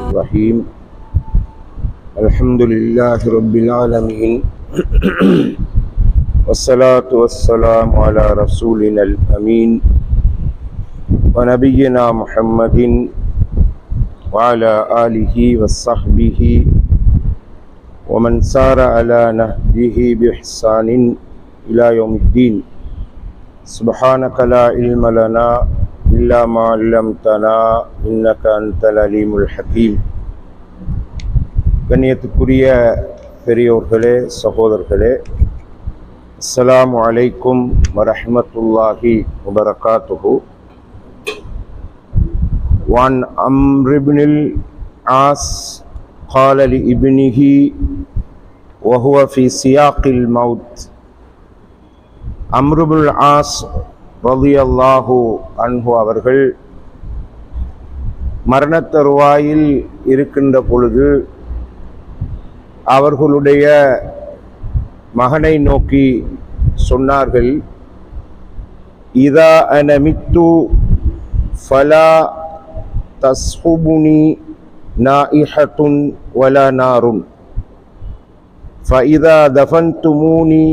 الرحيم الحمد لله رب العالمين والصلاة والسلام على رسولنا الأمين ونبينا محمد وعلى آله وصحبه ومن سار على نهجه بإحسان إلى يوم الدين سبحانك لا علم لنا إلا ما علمتنا إنك أنت العليم الحكيم. கண்ணியத்துக்குரிய பெரியோர்களே, சகோதரர்களே, அஸ்ஸலாமு அலைக்கும் வரஹ்மத்துல்லாஹி வபரகாத்துஹு. வான் அம்ர் இப்னுல் ஆஸ் قال لابنه وهو في سياق الموت. அம்ர் இப்னுல் ஆஸ் ரலியல்லாஹு அன்ஹு அவர்கள் மரணத் தருவாயில் இருக்கின்ற பொழுது அவர்களுடைய மகனை நோக்கி சொன்னார்கள், இதா அன மித்து ஃபலா தஸ்ஹுபுனி நாஇஹத்துன் வலா நாருன் ஃபஇதா தஃபன்துமூனி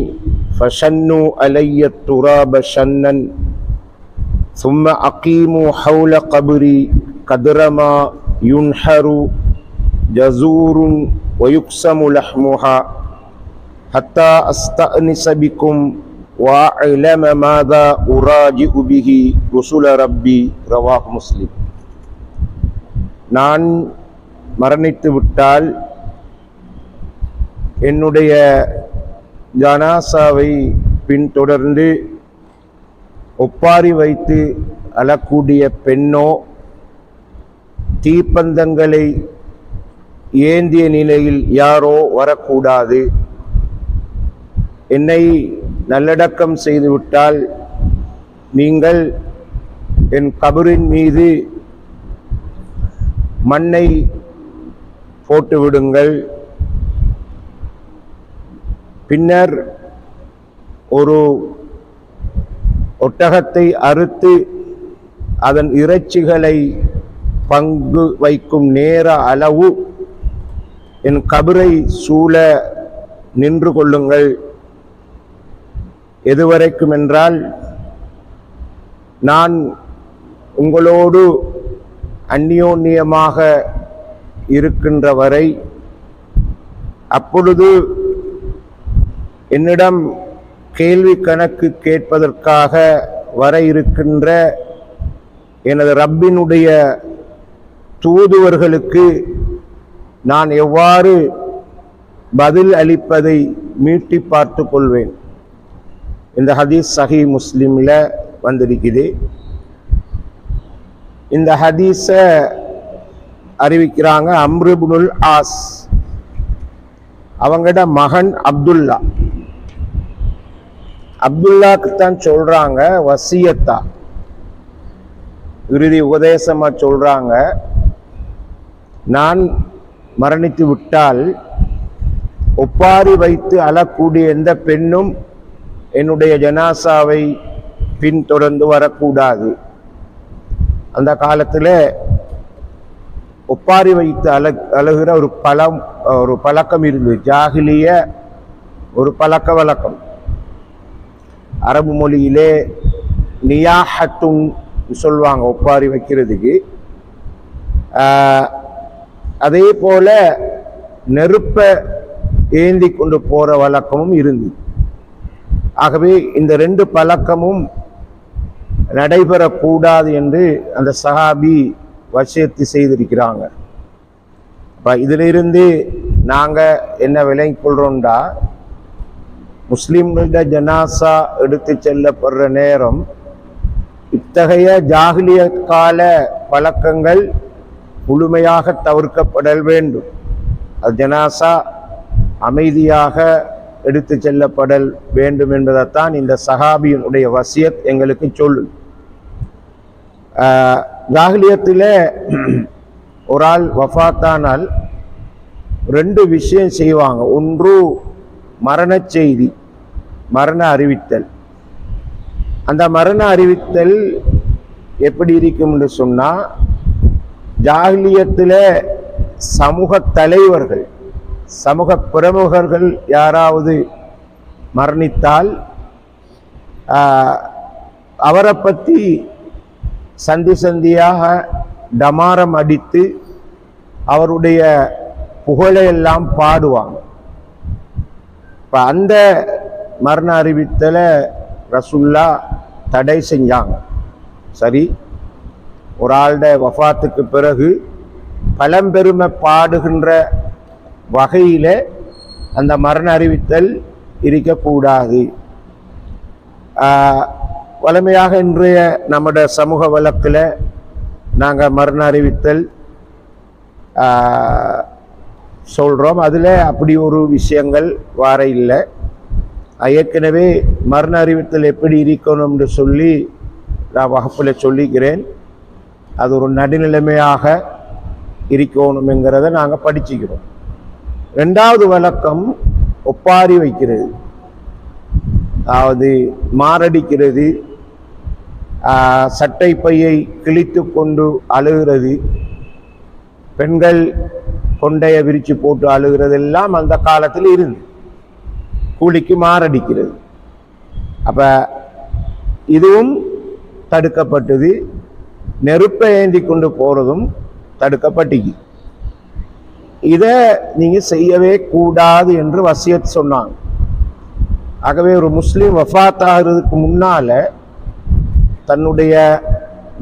ஃபஷன்னு அலைய துராப ஷன்னன் ثم أقيموا حول قبري قدر ما ينحر جزور ويقسم لحمها حتى أستأنس بكم وأعلم ماذا أراجع به رسول ربي. رواه مسلم. நான் மரணித்து விட்டால் என்னுடைய ஜனாசாவை பின்தொடர்ந்து ஒப்பாரி வைத்து அழக்கூடிய பெண்ணோ தீப்பந்தங்களை ஏந்திய நிலையில் யாரோ வரக்கூடாது. என்னை நல்லடக்கம் செய்துவிட்டால் நீங்கள் என் கபரின் மீது மண்ணை போட்டு விடுங்கள். பின்னர் ஒரு ஒட்டகத்தை அறுத்து அதன் இறைச்சிகளை பங்கு வைக்கும் நேர அளவு என் கபரை சூழ நின்று கொள்ளுங்கள். எதுவரைக்கும் என்றால், நான் உங்களோடு அந்யோன்யமாக இருக்கின்ற வரை. அப்பொழுது என்னிடம் கேள்வி கணக்கு கேட்பதற்காக வர இருக்கின்ற எனது ரப்பினுடைய தூதுவர்களுக்கு நான் எவ்வாறு பதில் அளிப்பதை மீட்டி பார்த்து கொள்வேன். இந்த ஹதீஸ் சஹீஹ் முஸ்லிம்ல வந்திருக்குது. இந்த ஹதீஸை அறிவிக்கிறாங்க அம்ர் இப்னுல் ஆஸ். அவங்களோட மகன் அப்துல்லா. அப்துல்லாக்குத்தான் சொல்றாங்க வசியத்தா, இறுதி உபதேசமா சொல்றாங்க, நான் மரணித்து விட்டால் ஒப்பாரி வைத்து அழக்கூடிய எந்த பெண்ணும் என்னுடைய ஜனாசாவை பின்தொடர்ந்து வரக்கூடாது. அந்த காலத்தில் ஒப்பாரி வைத்து அழுகிற ஒரு பழக்கம் இருந்தது. ஜாகிலிய ஒரு பழக்க வழக்கம். அரபு மொழியிலே நியாஹத்துன் சொல்லுவாங்க ஒப்பாரி வைக்கிறதுக்கு. அதே போல நெருப்பை ஏந்தி கொண்டு போற வழக்கமும் இருந்தது. ஆகவே இந்த ரெண்டு பழக்கமும் நடைபெறக்கூடாது என்று அந்த சஹாபி வசியத்து செய்திருக்கிறாங்க. இதிலிருந்து நாங்கள் என்ன விளங்கிக் கொள்றோம்டா, முஸ்லிம்களோட ஜனாசா எடுத்து செல்லப்படுற நேரம் இத்தகைய ஜாகிலிய கால பழக்கங்கள் முழுமையாக தவிர்க்கப்பட வேண்டும். அது ஜனாசா அமைதியாக எடுத்து செல்லப்படல் வேண்டும் என்பதைத்தான் இந்த சஹாபியினுடைய வசியத் எங்களுக்கு சொல்லுது. ஜாகிலியத்தில் ஒரு ஆள் வஃபாத்தானால் ரெண்டு விஷயம் செய்வாங்க. ஒன்று மரண செய்தி, மரண அறிவித்தல். அந்த மரண அறிவித்தல் எப்படி இருக்கும் என்று சொன்னா, ஜாஹிலியத்தில் சமூக தலைவர்கள், சமூக பிரமுகர்கள் யாராவது மரணித்தால் அவரை பற்றி சந்தி சந்தியாக டமாரம் அடித்து அவருடைய புகழையெல்லாம் பாடுவாங்க. இப்போ அந்த மரண அறிவித்தலை ரசூல்லா தடை செஞ்சாங்க. சரி, ஒரு ஆளுடைய வஃபாத்துக்கு பிறகு பழம்பெருமை பாடுகின்ற வகையில் அந்த மரண அறிவித்தல் இருக்கக்கூடாது. வழமையாக இன்றைய நம்முடைய சமூக வழக்கில் நாங்கள் மரண அறிவித்தல் சொல்கிறோம். அதில் அப்படி ஒரு விஷயங்கள் வார இல்லை. ஏற்கனவே மரண அறிவித்தல் எப்படி இருக்கணும்னு சொல்லி நான் வகுப்பில் சொல்லிக்கிறேன். அது ஒரு நடுநிலைமையாக இருக்கணுங்கிறத நாங்கள் படிச்சுக்கிறோம். ரெண்டாவது வழக்கம் ஒப்பாரி வைக்கிறது, அதாவது மாரடிக்கிறது, சட்டை பையை கிழித்து கொண்டு அழுகிறது, பெண்கள் கொண்டைய விரிச்சு போட்டு அழுகிறது எல்லாம் அந்த காலத்தில் இருந்து கூலிக்கு மாரடிக்கிறது. அப்ப இதுவும் தடுக்கப்பட்டது. நெருப்பை ஏந்தி கொண்டு போறதும் தடுக்கப்பட்டது. இதை நீங்க செய்யவே கூடாது என்று வசியத் சொன்னாங்க. ஆகவே ஒரு முஸ்லீம் வஃபாத் ஆகிறதுக்கு முன்னால தன்னுடைய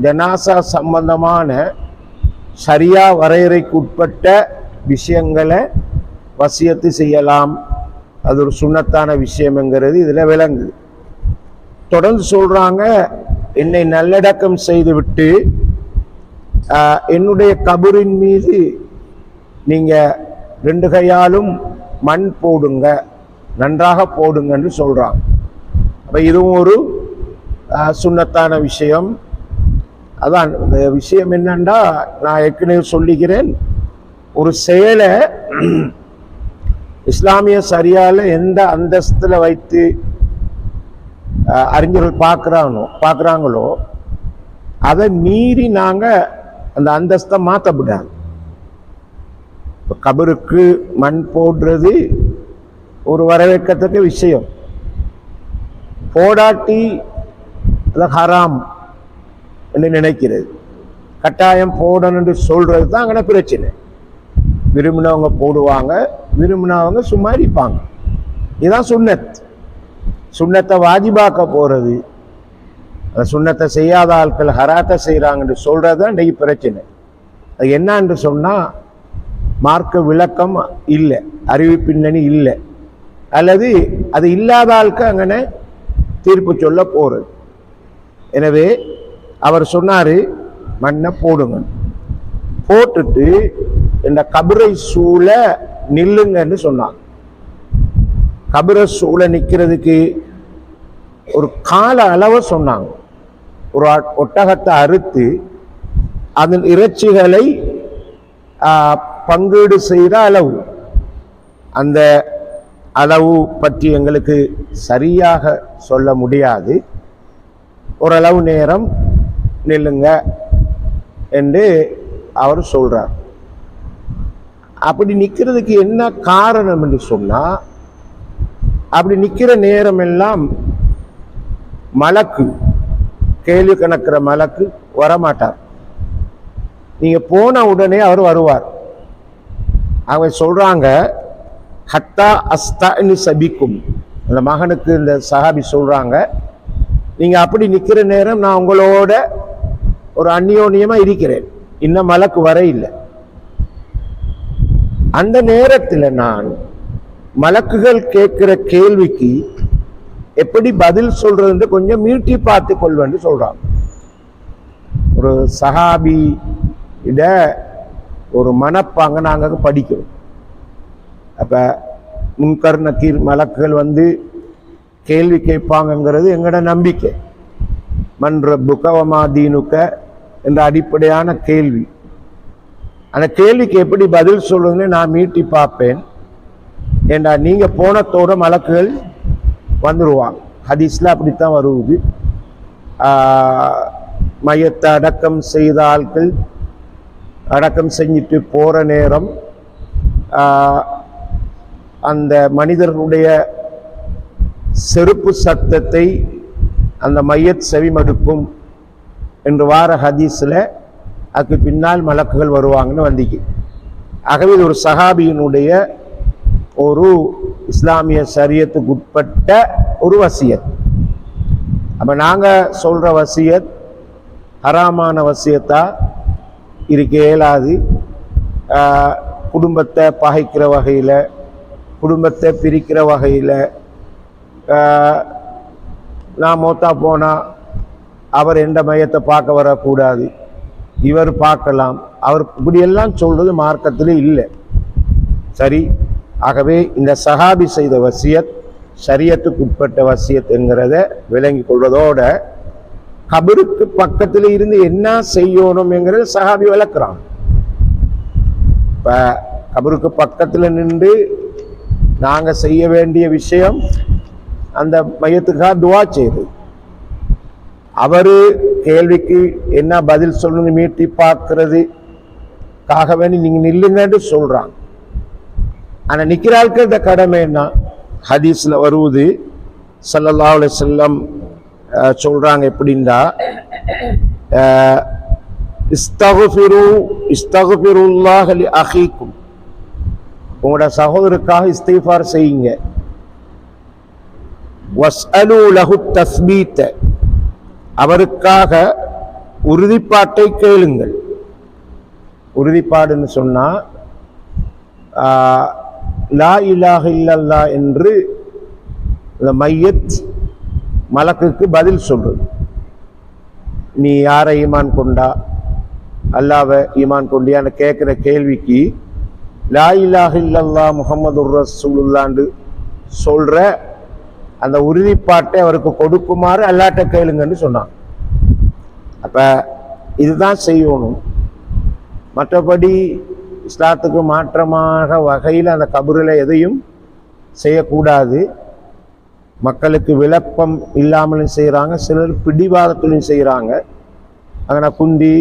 ஜனாசா சம்பந்தமான சரியா வரையறைக்கு உட்பட்ட விஷயங்களை வசியத்து செய்யலாம். அது ஒரு சுன்னத்தான விஷயம்ங்கிறது இதில் விளங்குது. தொடர்ந்து சொல்றாங்க, என்னை நல்லடக்கம் செய்துவிட்டு என்னுடைய கபரின் மீது நீங்க 2 கையாலும் மண் போடுங்க, நன்றாக போடுங்கன்னு சொல்றாங்க. அப்ப இதுவும் ஒரு சுன்னத்தான விஷயம். அதான் இந்த விஷயம் என்னன்னா, நான் ஏற்கனவே சொல்லிக்கிறேன், ஒரு செயலை இஸ்லாமிய சரியால எந்த அந்தஸ்துல வைத்து அறிஞர்கள் பார்க்குறாங்களோ அதை மீறி நாங்க அந்த அந்தஸ்தை மாற்றப்படாது. இப்போ கபருக்கு மண் போடுறது ஒரு வரவேற்கத்தக்க விஷயம். போடாட்டி அது ஹராம் என்று நினைக்கிறது. கட்டாயம் போடணும்னு சொல்றது தான் அங்கே பிரச்சனை. விரும்பினவங்க போடுவாங்க, விரும்பினவங்க சும்மா இருப்பாங்க. இதுதான் சுன்னத். சுன்னத்தை வாஜிபாக்க போறது, அந்த சுன்னத்தை செய்யாத ஆட்கள் ஹராத்தை செய்கிறாங்கன்னு சொல்றது தான் இன்றைக்கு பிரச்சனை. அது என்னன்னு சொன்னா, மார்க்க விளக்கம் இல்லை, அறிவு பின்னணி இல்லை, அல்லது அது இல்லாத ஆளுக்கு அங்கே தீர்ப்பு சொல்ல போறது. எனவே அவர் சொன்னாரு, மண்ணை போடுங்க, போட்டுட்டு இந்த கபரை சூழ நில்லுங்கன்னு சொன்னாங்க. கபரை சூழ நிற்கிறதுக்கு ஒரு கால அளவை சொன்னாங்க. ஒரு ஒட்டகத்தை அறுத்து அதன் இறைச்சிகளை பங்கீடு செய்த அளவு, அந்த அளவு பற்றி எங்களுக்கு சரியாக சொல்ல முடியாது. ஓரளவு நேரம் நில்லுங்க என்று அவர் சொல்றார். அப்படி நிற்கிறதுக்கு என்ன காரணம் என்று சொன்னா, அப்படி நிற்கிற நேரம் எல்லாம் மலக்கு, கேள்வி கணக்கிற மலக்கு வரமாட்டார். நீங்க போன உடனே அவர் வருவார். அவங்க சொல்றாங்க, ஹத்தா அஸ்தானி சபிக்கும், அந்த மகனுக்கு இந்த சஹாபி சொல்றாங்க, நீங்க அப்படி நிற்கிற நேரம் நான் உங்களோட ஒரு அந்யோன்யமா இருக்கிறேன், இன்னும் மலக்கு வர இல்லை. அந்த நேரத்தில் நான் மலக்குகள் கேட்கிற கேள்விக்கு எப்படி பதில் சொல்றது கொஞ்சம் மீட்டி பார்த்து கொள்வேன்னு சொல்றாங்க. ஒரு சஹாபி இட ஒரு மனப்பாங்க நாங்க படிக்கிறோம். அப்ப முன்கர் நக்கீர் மலக்குகள் வந்து கேள்வி கேட்பாங்கிறது எங்கட நம்பிக்கை. மன் ரப்புக வமா தீனுக என்ற அடிப்படையான கேள்வி. அந்த கேள்விக்கு எப்படி பதில் சொல்றதுன்னு நான் மீட்டி பார்ப்பேன். ஏண்டா நீங்க போனத்தோட மலக்குகள் வந்துடுவாங்க. ஹதீஸ்ல அப்படித்தான் வருவது. மையத்தை அடக்கம் செய்த ஆட்கள் அடக்கம் செஞ்சுட்டு போகிற நேரம் அந்த மனிதர்களுடைய செருப்பு சத்தத்தை அந்த மையத் செவிமடுக்கும் என்று வார ஹதீஸில் அதுக்கு பின்னால் மலக்குகள் வருவாங்கன்னு வந்திக்கு. ஆகவே இது ஒரு சஹாபியினுடைய ஒரு இஸ்லாமிய ஷரியத்துக்கு உட்பட்ட ஒரு வசியத். அப்போ நாங்கள் சொல்கிற வசியத் ஹராமான வசியத்தா இருக்க இயலாது. குடும்பத்தை பகைக்கிற வகையில், குடும்பத்தை பிரிக்கிற வகையில், நான் மௌத்தா போனால் அவர் எந்த மையத்தை பார்க்க வரக்கூடாது, இவர் பார்க்கலாம், அவர் இப்படியெல்லாம் சொல்கிறது மார்க்கத்தில் இல்லை. சரி, ஆகவே இந்த சஹாபி செய்த வசியத் ஷரியத்துக்கு உட்பட்ட வசியத் என்கிறத விளங்கி கொள்வதோட கபருக்கு பக்கத்தில் இருந்து என்ன செய்யணும் என்கிறத சஹாபி விளக்குறான். இப்போ கபருக்கு பக்கத்தில் நின்று நாங்கள் செய்ய வேண்டிய விஷயம் அந்த மையத்துக்காக துவா செய்யுது. அவர் கேள்விக்கு என்ன பதில் சொல்லணும்னு மீட்டி பார்க்கறதுக்காக வேண்டி நீங்கள் நில்லுங்கன்னு சொல்கிறாங்க. ஆனால் நிற்கிறாளுக்கு இந்த கடமை என்ன? ஹதீஸில் வருவது ஸல்லல்லாஹு அலைஹி வஸல்லம் சொல்கிறாங்க எப்படின்னா, இஸ்தக்ஃபிருல்லாஹ லி அஹீக்கும், உங்களோட சகோதரருக்காக இஸ்திக்ஃபார் செய்யுங்க. வஸ்அலு லஹு தஸ்பீத, அவருக்காக உறுதிப்பாட்டை கேளுங்கள். உறுதிப்பாடுன்னு சொன்னால் லா இலாஹ இல்லல்லாஹ் என்று இந்த மையத் மலக்குக்கு பதில் சொல்றது. நீ யாரை ஈமான் கொண்டா, அல்லாவை ஈமான் கொண்டியான்னு கேட்குற கேள்விக்கு லா இலாஹ இல்லல்லாஹ் முஹம்மதுர் ரசூலுல்லாஹ்னு சொல்கிற அந்த உறுதிப்பாட்டை அவருக்கு கொடுக்குமாறு அல்லாட்ட கேளுங்கன்னு சொன்னான். அப்போ இதுதான் செய்யணும். மற்றபடி இஸ்லாத்துக்கு மாற்றமாக வகையில் அந்த கபரில் எதையும் செய்யக்கூடாது. மக்களுக்கு விளப்பம் இல்லாமலும் செய்கிறாங்க, சிலர் பிடிவாதத்திலையும் செய்கிறாங்க. அங்கே குந்தி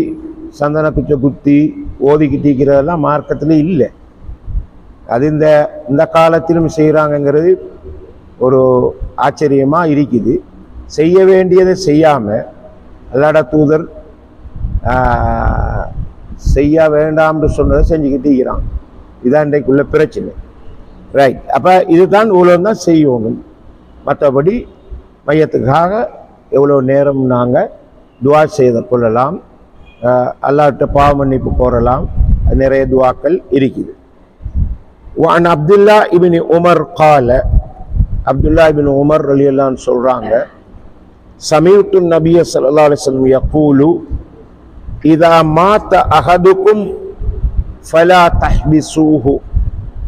சந்தன குச்சை குத்தி ஓதிக்கிட்டிருக்கிறதெல்லாம் மார்க்கத்தில் இல்லை. அது இந்த காலத்திலும் செய்கிறாங்கங்கிறது ஒரு ஆச்சரியமாக இருக்குது. செய்ய வேண்டியதை செய்யாமல் அல்லாஹ் தூதர் செய்ய வேண்டாம்னு சொன்னதை செஞ்சுக்கிட்டு இருக்கிறான். இதுதான் இன்றைக்குள்ள பிரச்சனை. ரைட். அப்போ இதுதான் இவ்வளோ தான் செய்யணும். மற்றபடி மையத்துக்காக எவ்வளோ நேரம் நாங்கள் துவா செய்து கொள்ளலாம், அல்லாஹ்ட்ட பாவ மன்னிப்பு கோரலாம். நிறைய துவாக்கள் இருக்குது. வான் அப்துல்லா இப்னு உமர் கால, அப்துல்லா இப்னு உமர் ரலியல்லாஹு அன்ஹு சொல்கிறாங்க, சமீஅத்து நபிய ஸல்லல்லாஹு அலைஹி வஸல்லம் யகூலு இதா மாத அஹதுக்கும் ஃபலா தஹ்பிஸூஹு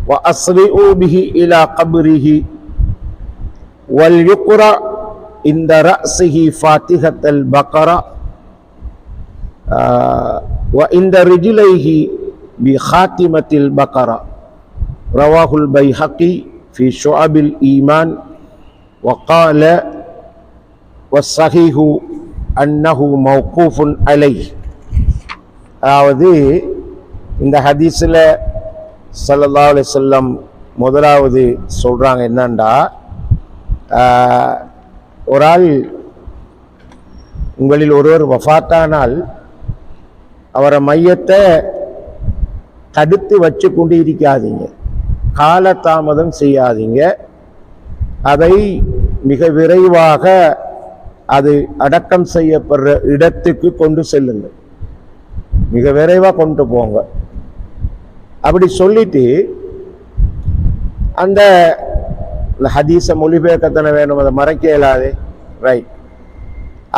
வ அஸ்ரிஉ பிஹி இலா கப்ரிஹி வல் யுக்ரா இந்த ரஅஸிஹி ஃபாத்திஹத்தல் பக்ரா வ இந்த ரிஜ்லைஹி பி ஹாத்திமத்தில் பக்ரா ரவாஹுல் பைஹகி ஃபி ஷுஅபில் ஈமான் வகால வஸ்ஸஹீஹு அன்னஹு மௌகூஃபுன் அலைஹி. அதாவது இந்த ஹதீஸில் ஸல்லல்லாஹு அலைஹி வஸல்லம் முதலாவது சொல்கிறாங்க என்னண்டா, ஒரு ஆள் உங்களில் ஒருவர் வஃபாத்தானால் அவரை மையத்தை தடுத்து வச்சு கொண்டு இருக்காதீங்க, காலதாமதம் செய்யாதீங்க. அதை மிக விரைவாக அது அடக்கம் செய்யப்படுற இடத்துக்கு கொண்டு செல்லுங்கள், மிக விரைவாக கொண்டு போங்க. அப்படி சொல்லிட்டு அந்த ஹதீஸை மொழிபெயர்க்கத்தனை வேணும், அதை மறைக்க இயலாது. ரைட்.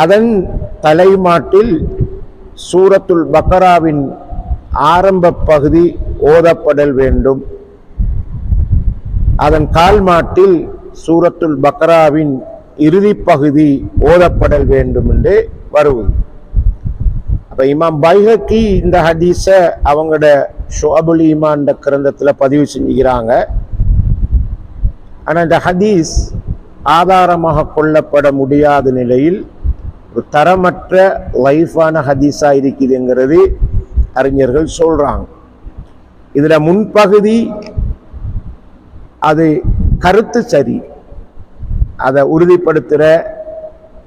அதன் தலைமாட்டில் சூரத்துல் பக்ராவின் ஆரம்ப பகுதி ஓதப்படல் வேண்டும். அதன் கால் மாட்டில் சூரத்துல் பக்ராவின் இறுதி பகுதி ஓதப்படல் வேண்டும் என்று வருவது. அப்ப இமாம் பைஹகி இந்த ஹதீஸை அவங்களோட ஷுஅபுல் ஈமான் கிரந்தத்தில் பதிவு செஞ்சுக்கிறாங்க. ஆனால் இந்த ஹதீஸ் ஆதாரமாக கொள்ளப்பட முடியாத நிலையில் ஒரு தரமற்ற லைஃபான ஹதீஸாக இருக்குதுங்கிறது அறிஞர்கள் சொல்றாங்க. இதுல முன்பகுதி அது கருத்து சரி, அதை உறுதிப்படுத்துகிற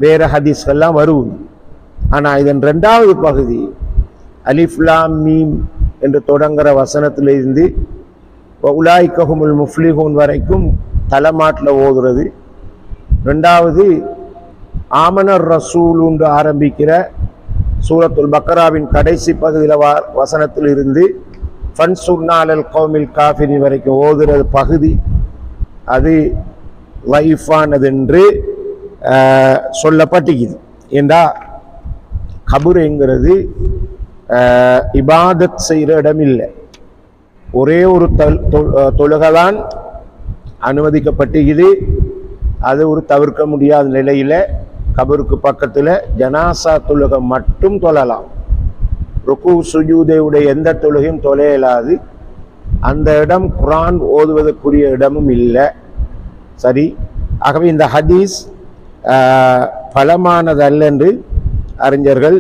வேற ஹதீஸ்கள்லாம் வருவது. ஆனால் இதன் ரெண்டாவது பகுதி அலிஃப் லாம் மீம் என்று தொடங்குற வசனத்திலிருந்து உலாய்கஹுமுல் முஃப்லிஹூன் வரைக்கும் தலைமாட்டில் ஓதுறது. ரெண்டாவது ஆமனர் ரசூல் என்று ஆரம்பிக்கிற சூரத்துல் பக்கராவின் கடைசி பகுதியில் வசனத்தில் இருந்து ஃபன்சுர்னா அலல் கௌமில் காஃபிரின் வரைக்கும் ஓதுறது பகுதி அது லைஃபானது என்று சொல்லப்பட்டிருக்குது. ஏண்டா கபுருங்கிறது இபாதத் செய்கிற இடம் இல்லை. ஒரே ஒரு தொழுகைதான் அனுமதிக்கப்பட்டிருக்குது. அது ஒரு தவிர்க்க முடியாத நிலையில கபருக்கு பக்கத்தில் ஜனாசா தொழுகை மட்டும் தொழலாம். ருக்கு சுஜூதையுடைய எந்த தொழுகையும் தொலையலாது. அந்த இடம் குர்ஆன் ஓதுவதற்குரிய இடமும் இல்லை. சரி, ஆகவே இந்த ஹதீஸ் பலமானதல்ல என்று அறிஞர்கள்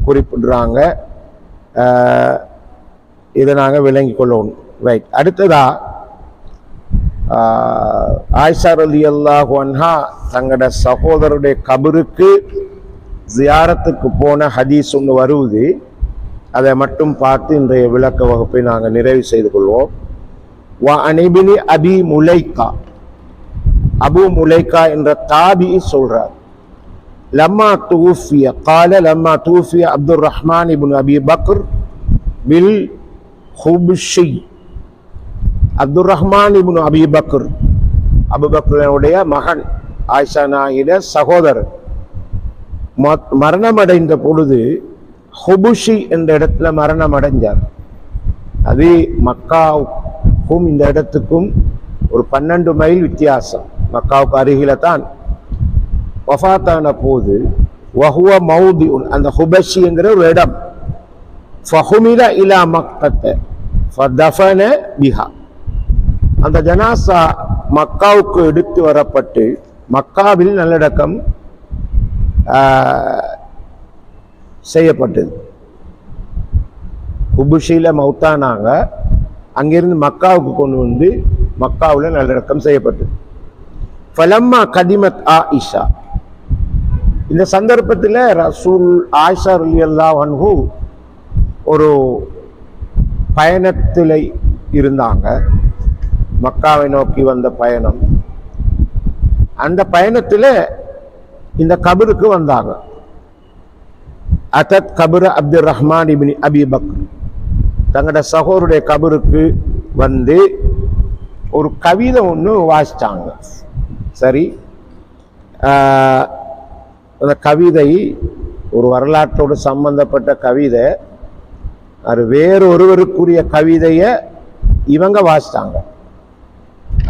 குறிப்பிடுறாங்க. இதை நாங்கள் விளங்கி கொள்ளணும். ரைட். அடுத்ததா ஆயிஷா ரலியல்லாஹு அன்ஹா தங்களோட சகோதரருடைய கபருக்கு ஜியாரத்துக்கு போன ஹதீஸ் ஒன்று வருவது. அதை மட்டும் பார்த்து இன்றைய விளக்க வகுப்பை நாங்கள் நிறைவு செய்து கொள்வோம். வஅனிபினி அபி முலைகா, அபு முலைகா என்ற தாபி சொல்றார், லம்மா தூஃபிய கால லம்மா தூஃபிய அப்துல் ரஹ்மான் இப்னு அபி பக்ர் பில் ஹுப்ஷி. அப்துல் ரஹ்மான் இப்னு அபி பக்ர், அபு பக்ருடைய மகன், ஆயிஷா நாயிட சகோதரர், மரணமடைந்த பொழுது ஹுபுஷி என்ற இடத்துல மரணம் அடைஞ்சார். அது மக்காவுக்கும் இந்த இடத்துக்கும் ஒரு 12 மைல் வித்தியாசம். மக்காவுக்கு அருகில தான். வஃபாத்தான போது வஹுவ மௌதிஉன், அந்த ஹுபஷிங்கிற ஒரு இடம், ஃபஹுமில இலா மக்கத்த ஃபதஃபன பிஹா, அந்த ஜனாசா மக்காவுக்கு எடுத்து வரப்பட்டு மக்காவில் நல்லடக்கம் செய்யப்பட்டது. ஹுபுஷில மௌத்தானாங்க, அங்கிருந்து மக்காவுக்கு கொண்டு வந்து மக்காவில் நல்லடக்கம் செய்யப்பட்டது. ஃபலம்மா கதிமத் ஆயிஷா, இந்த சந்தர்ப்பத்தில் ரசூல் ஆயிஷா ரலியல்லாஹு அன்ஹு ஒரு பயணத்தில் இருந்தாங்க. மக்காவை நோக்கி வந்த பயணம். அந்த பயணத்தில் இந்த கபருக்கு வந்தாங்க. அத்தத் கபுர அப்துல் ரஹ்மான் இப்னு அபி பக்ர், தங்களோட சகோதரருடைய கபருக்கு வந்து ஒரு கவிதை ஒன்று வாசித்தாங்க. சரி, அந்த கவிதை ஒரு வரலாற்றோடு சம்பந்தப்பட்ட கவிதை. அது வேறொருவருக்குரிய கவிதையை இவங்க வாசித்தாங்க.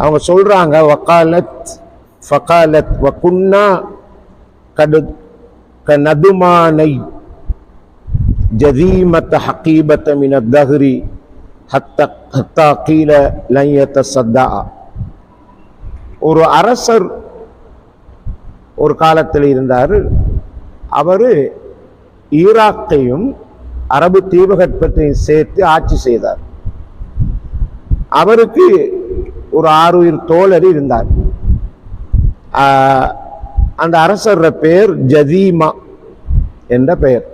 அவங்க சொல்றாங்க, வக்காலத் ஃபகாலத் வகுன்னா கடு கநதுமானை ஜதீமத் ஹகீபத் மின் அத்-தஹ்ரி ஹத்தா கீல லன் யதஸத்தா. ஒரு அரசர் ஒரு காலத்தில் இருந்தார். அவர் ஈராக்கையும் அரபு தீபகற்பத்தையும் சேர்த்து ஆட்சி செய்தார். அவருக்கு ஒரு 6 தோழர் இருந்தார். அந்த அரசர் பெயர் ஜதீமா என்ற பெயர்.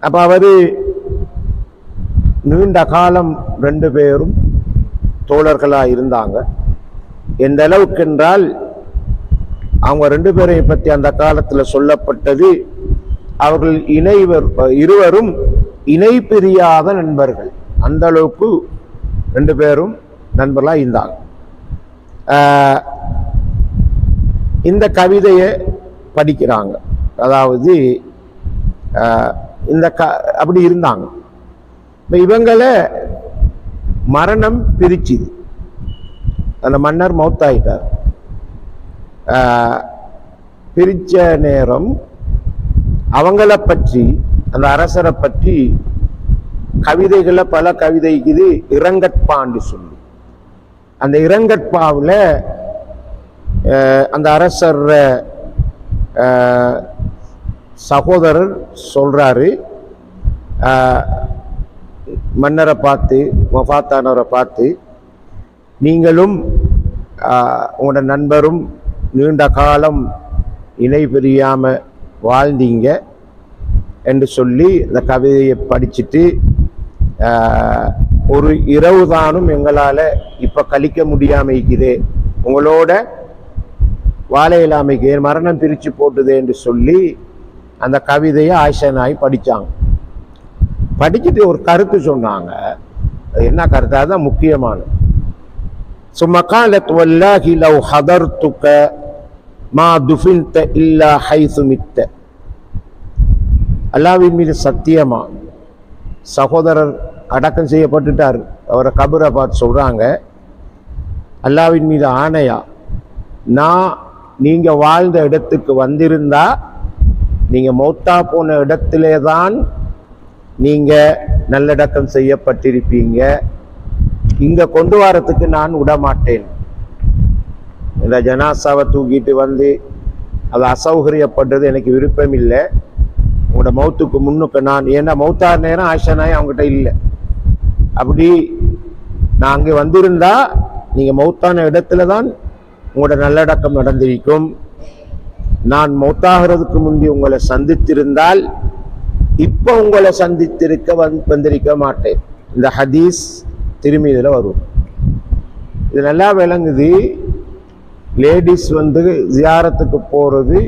அப்ப அவரு நீண்ட காலம் 2 பேரும் தோழர்களாக இருந்தாங்க. எந்த அளவுக்கு என்றால், அவங்க 2 பேரை பற்றி அந்த காலத்தில் சொல்லப்பட்டது, அவர்கள் இருவரும் இணை பிரியாத நண்பர்கள். அந்த அளவுக்கு 2 பேரும் நண்பர்களாக இருந்தாங்க. இந்த கவிதையை படிக்கிறாங்க. அதாவது அப்படி இருந்தாங்க. இப்போ இவங்களை மரணம் பிரிச்சுது. அந்த மன்னர் மௌத்தாயிட்டார். பிரிச்ச நேரம் அவங்கள பற்றி, அந்த அரசரை பற்றி கவிதைகளை பல கவிதைக்குது. இரங்கற்பாண்டு சொல்லி, அந்த இரங்கற்பாவில் அந்த அரசர் சகோதரர் சொல்றாரு, மன்னரை பார்த்து, வஃபாத்தானவரை பார்த்து, நீங்களும் உங்களோட நண்பரும் நீண்ட காலம் இணை பிரியாமல் வாழ்ந்தீங்க என்று சொல்லி இந்த கவிதையை படிச்சுட்டு, ஒரு இரவு தானும் எங்களால் இப்போ கழிக்க முடியாமல் இருக்குது, உங்களோட வாழ இல்லாமைக்கு மரணம் பிரித்து போட்டுது என்று சொல்லி அந்த கவிதையை ஆயிஷா நாய் படித்தாங்க. படிச்சுட்டு ஒரு கருத்து சொன்னாங்க. என்ன கருத்து? அதுதான் முக்கியமானது. ثم قالت والله لو حضرتك ما دفنت إلا حيث مت. அல்லாஹ்வின் மீது சத்தியமா, சகோதரர் அடக்கம் செய்யப்பட்டுட்டார், அவரை கபரை பார்த்து சொல்றாங்க, அல்லாஹ்வின் மீது ஆணையா, நான் நீங்க வாழ்ந்த இடத்துக்கு வந்திருந்தா நீங்க மௌத்தா போன இடத்திலே தான் நீங்க நல்லடக்கம் செய்யப்பட்டிருப்பீங்க, இங்க கொண்டு வரத்துக்கு நான் விடமாட்டேன். இந்த ஜனாசாவை தூக்கிட்டு வந்து அது அசௌகரியப்படுறது எனக்கு விருப்பம் இல்லை. உங்களோட மௌத்துக்கு முன்னுக்கு நான், ஏன்னா மௌத்தார் நேரம் ஆயிஷா நாய் அவங்ககிட்ட இல்லை. அப்படி நான் அங்கே வந்திருந்தா நீங்க மௌத்தான இடத்துல தான் உங்களோட நல்லடக்கம் நடந்திருக்கும். நான் மௌத்தாகிறதுக்கு முந்தி உங்களை சந்தித்திருந்தால் இப்போ உங்களை சந்தித்திருக்க வந்திருக்க மாட்டேன். இந்த ஹதீஸ் திரும்பியில வரும். இது நல்லா விளங்குது. லேடிஸ் ஜியாரத்துக்கு போறது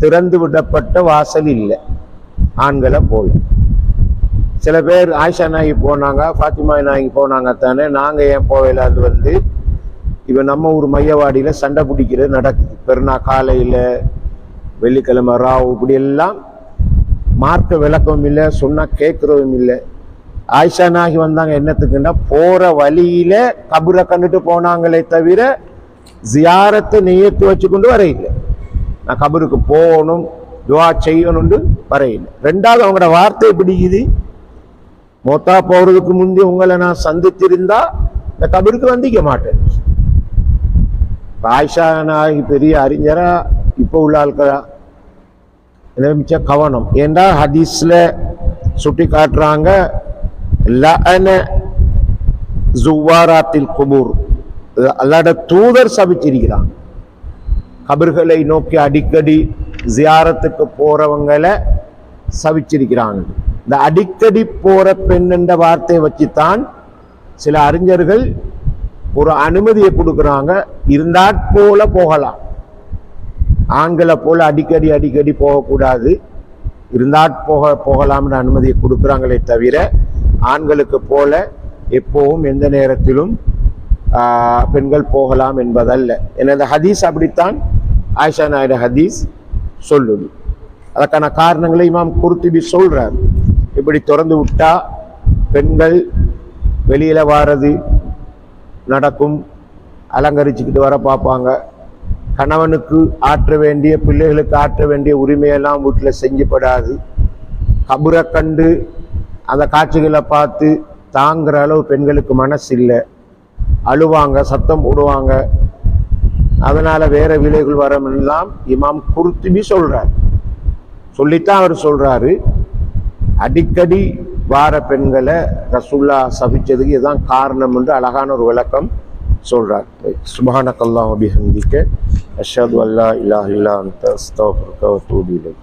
திறந்து விடப்பட்ட வாசல் இல்லை, ஆண்களை போல. சில பேர் ஆயிஷா நாயகி போனாங்க, ஃபாத்திமா நாயகி போனாங்க தானே, நாங்க ஏன் போகல? அது இப்போ நம்ம ஊர் மையவாடியில சண்டை பிடிக்கிறது நடக்குது. பெருநா காலையில வெள்ளிக்கிழமை ராவ் இப்படி எல்லாம் மார்க்க விளக்கமும் இல்லை, சொன்னா கேட்கறதும் இல்லை. ஆயிஷா நாயகி வந்தாங்க என்னத்துக்குன்னா, போற வழியில கபரை கண்டுட்டு போனாங்களே தவிர ஜியாரத்தை நியத்து வச்சுக்கொண்டு வரையில்லை. நான் கபருக்கு போகணும், துவா செய்யணும்னு வரையில்லை. ரெண்டாவது அவங்களோட வார்த்தை பிடிக்குது, மொத்தா போறதுக்கு முந்தி உங்களை நான் சந்தித்திருந்தா இந்த கபருக்கு வந்திக்க மாட்டேன். ஆயிஷா நாயகி பெரிய அறிஞரா இப்போ உள்ள ஆட்களா? மிச்ச கவனம். ஏண்டா ஹதீஸ்ல சுட்டி காட்டுறாங்க, லஅன ஜுவாராத்தில் குபூர், அல்லாஹ்வுடைய தூதர் சபிச்சிருக்கிறாங்க. கபர்களை நோக்கி அடிக்கடி ஜியாரத்துக்கு போறவங்களை சபிச்சிருக்கிறாங்க. இந்த அடிக்கடி போற பெண் என்ற வார்த்தையை வச்சுத்தான் சில அறிஞர்கள் ஒரு அனுமதியை கொடுக்குறாங்க. இருந்தாற் போல போகலாம், ஆண்களை போல அடிக்கடி அடிக்கடி போகக்கூடாது, இருந்தாற் போகலாம்னு அனுமதியை கொடுக்குறாங்களே தவிர ஆண்களுக்கு போல எப்பவும் எந்த நேரத்திலும் பெண்கள் போகலாம் என்பதல்ல. எனது ஹதீஸ் அப்படித்தான் ஆயிஷா நாயுட ஹதீஸ் சொல்லுது. அதற்கான காரணங்களை இமாம் குர்துபி சொல்றார். இப்படி திறந்து விட்டா பெண்கள் வெளியில வாரது நடக்கும், அலங்கரிச்சுக்கிட்டு வர பார்ப்பாங்க, கணவனுக்கு ஆற்ற வேண்டிய, பிள்ளைகளுக்கு ஆற்ற வேண்டிய உரிமையெல்லாம் வீட்டில் செஞ்சப்படாது. கபரை கண்டு அந்த காட்சிகளை பார்த்து தாங்குற அளவு பெண்களுக்கு மனசு இல்லை, அழுவாங்க, சத்தம் போடுவாங்க. அதனால வேற விலைகள் வரமெல்லாம் இமாம் குர்துபி சொல்றார். சொல்லித்தான் அவர் சொல்றாரு, அடிக்கடி வார பெண்களை ரசூல்லா சபிச்சதுக்கு இதுதான் காரணம் என்று அழகான ஒரு விளக்கம் சொல்றார். சுப்ஹானக்கல்லாஹு வபிஹம்திக அஷ்ஹது அல்லா இலாஹா இல்லா அன்த அஸ்தக்ஃபிருக வ அத்தூபு இலைக்.